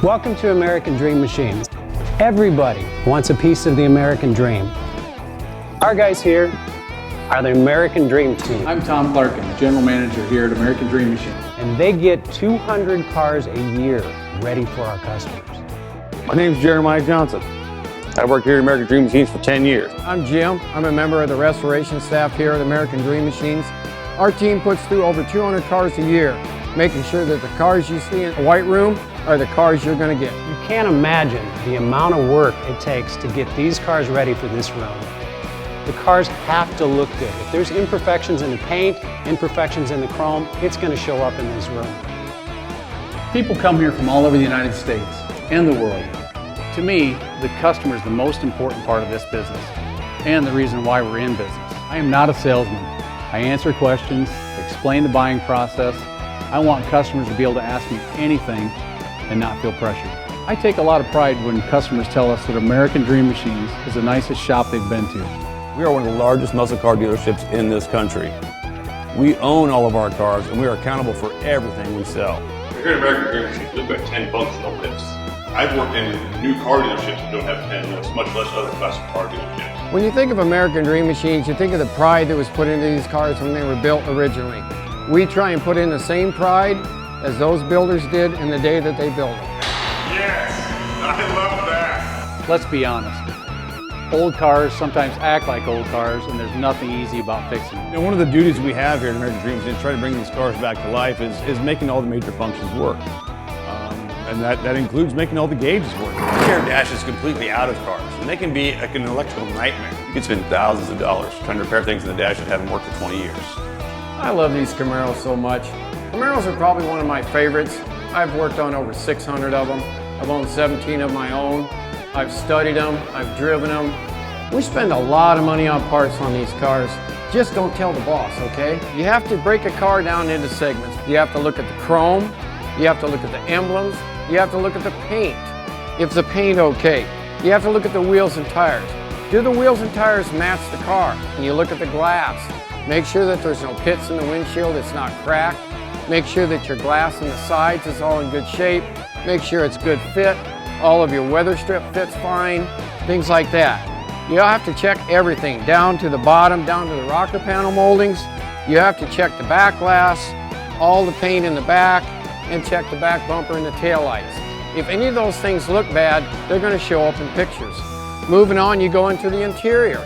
Welcome to American Dream Machines. Everybody wants a piece of the American dream. Our guys here are the American Dream Team. I'm Tom Clarkin, the General Manager here at American Dream Machines. And they get 200 cars a year ready for our customers. My name is Jeremiah Johnson. I've worked here at American Dream Machines for 10 years. I'm Jim. I'm a member of the restoration staff here at American Dream Machines. Our team puts through over 200 cars a year, making sure that the cars you see in the white room are the cars you're going to get. You can't imagine the amount of work it takes to get these cars ready for this room. The cars have to look good. If there's imperfections in the paint, imperfections in the chrome, it's going to show up in this room. People come here from all over the United States and the world. To me, the customer is the most important part of this business and the reason why we're in business. I am not a salesman. I answer questions, explain the buying process. I want customers to be able to ask me anything and not feel pressured. I take a lot of pride when customers tell us that American Dream Machines is the nicest shop they've been to. We are one of the largest muscle car dealerships in this country. We own all of our cars and we are accountable for everything we sell. Here at American Dream Machines, we've got 10 functional lifts. I've worked in new car dealerships that don't have 10 lifts, much less other classic car dealerships. When you think of American Dream Machines, you think of the pride that was put into these cars when they were built originally. We try and put in the same pride as those builders did in the day that they built them. Yes, I love that. Let's be honest. Old cars sometimes act like old cars and there's nothing easy about fixing them. You know, one of the duties we have here at American Dream Machines, try to bring these cars back to life, is making all the major functions work. And that includes making all the gauges work. Air dash is completely out of cars, and they can be like an electrical nightmare. You can spend thousands of dollars trying to repair things in the dash that haven't worked for 20 years. I love these Camaros so much. Camaros are probably one of my favorites. I've worked on over 600 of them. I've owned 17 of my own. I've studied them, I've driven them. We spend a lot of money on parts on these cars. Just don't tell the boss, okay? You have to break a car down into segments. You have to look at the chrome, you have to look at the emblems, you have to look at the paint. If the paint okay, you have to look at the wheels and tires. Do the wheels and tires match the car? And you look at the glass. Make sure that there's no pits in the windshield, it's not cracked. Make sure that your glass on the sides is all in good shape. Make sure it's good fit. All of your weather strip fits fine, things like that. You have to check everything, down to the bottom, down to the rocker panel moldings. You have to check the back glass, all the paint in the back, and check the back bumper and the taillights. If any of those things look bad, they're going to show up in pictures. Moving on, you go into the interior.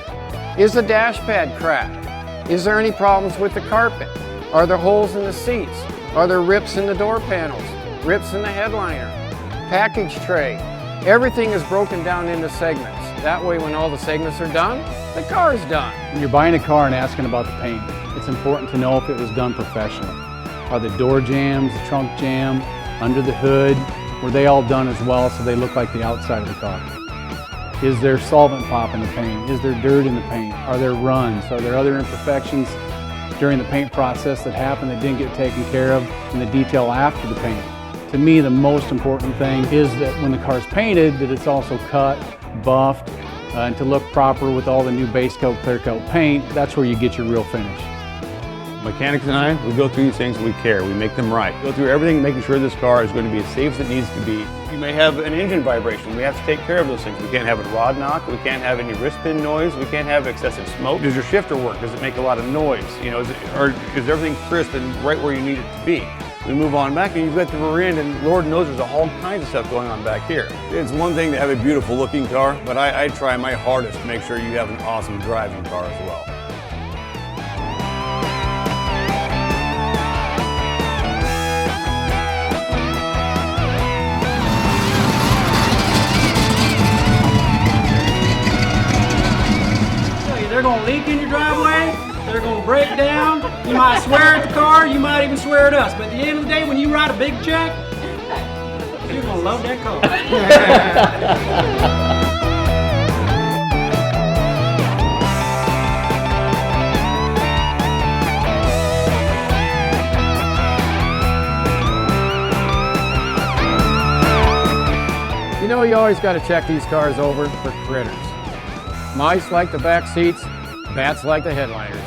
Is the dash pad cracked? Is there any problems with the carpet? Are there holes in the seats? Are there rips in the door panels? Rips in the headliner? Package tray? Everything is broken down into segments. That way, when all the segments are done, the car is done. When you're buying a car and asking about the paint, it's important to know if it was done professionally. Are the door jambs, the trunk jam, under the hood, were they all done as well so they look like the outside of the car? Is there solvent pop in the paint? Is there dirt in the paint? Are there runs? Are there other imperfections during the paint process that happened that didn't get taken care of in the detail after the paint? To me, the most important thing is that when the car's painted, that it's also cut, buffed, and to look proper with all the new base coat, clear coat paint. That's where you get your real finish. Mechanics and I, we go through these things and we care. We make them right. Go through everything, making sure this car is going to be as safe as it needs to be. You may have an engine vibration. We have to take care of those things. We can't have a rod knock. We can't have any wrist pin noise. We can't have excessive smoke. Does your shifter work? Does it make a lot of noise? You know, is everything crisp and right where you need it to be? We move on back and you've got the rear end, and Lord knows there's all kinds of stuff going on back here. It's one thing to have a beautiful looking car, but I try my hardest to make sure you have an awesome driving car as well. They're going to leak in your driveway, they're going to break down, you might swear at the car, you might even swear at us, but at the end of the day when you write a big check, you're going to love that car. You know, you always got to check these cars over for critters. Mice like the back seats, bats like the headliners.